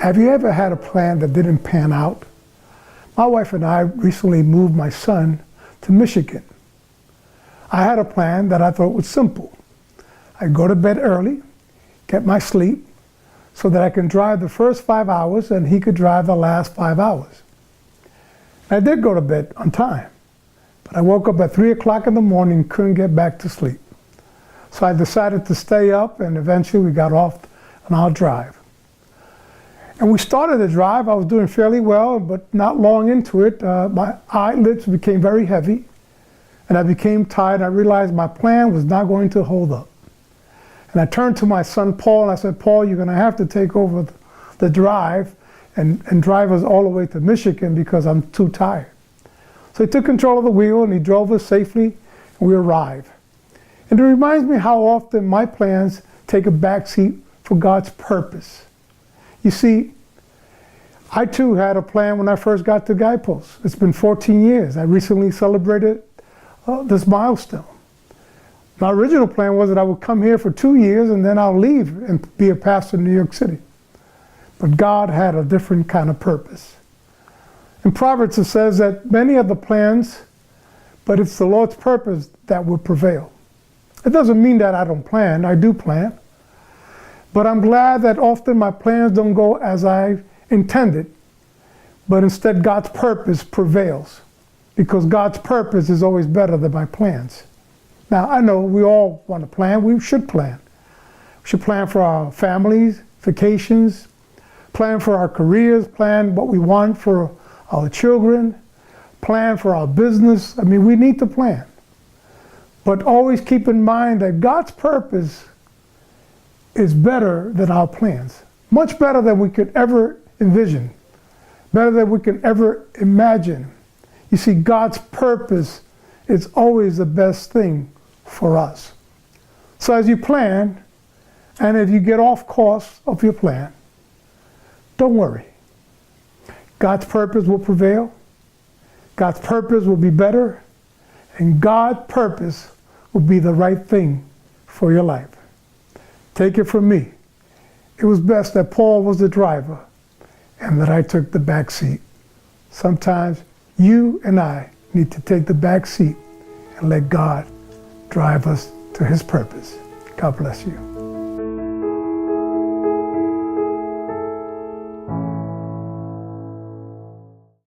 Have you ever had a plan that didn't pan out? My wife and I recently moved my son to Michigan. I had a plan that I thought was simple. I'd go to bed early, get my sleep, so that I can drive the first 5 hours and he could drive the last 5 hours. I did go to bed on time, but I woke up at 3 o'clock in the morning and couldn't get back to sleep. So I decided to stay up, and eventually we got off on our drive. And we started the drive. I was doing fairly well, but not long into it, my eyelids became very heavy, and I became tired. I realized my plan was not going to hold up. And I turned to my son, Paul, and I said, Paul, you're going to have to take over the drive and drive us all the way to Michigan because I'm too tired. So he took control of the wheel, and he drove us safely, and we arrived. And it reminds me how often my plans take a backseat for God's purpose. You see, I too had a plan when I first got to Guidepost. It's been 14 years. I recently celebrated this milestone. My original plan was that I would come here for 2 years and then I'll leave and be a pastor in New York City. But God had a different kind of purpose. In Proverbs it says that many are the plans, but it's the Lord's purpose that will prevail. It doesn't mean that I don't plan. I do plan. But I'm glad that often my plans don't go as I intended, but instead God's purpose prevails, because God's purpose is always better than my plans. Now, I know we all want to plan. We should plan. We should plan for our families, vacations, plan for our careers, plan what we want for our children, plan for our business. I mean, we need to plan. But always keep in mind that God's purpose is better than our plans. Much better than we could ever envision. Better than we could ever imagine. You see, God's purpose is always the best thing for us. So as you plan, and if you get off course of your plan, don't worry. God's purpose will prevail. God's purpose will be better. And God's purpose will be the right thing for your life. Take it from me. It was best that Paul was the driver and that I took the back seat. Sometimes you and I need to take the back seat and let God drive us to his purpose. God bless you.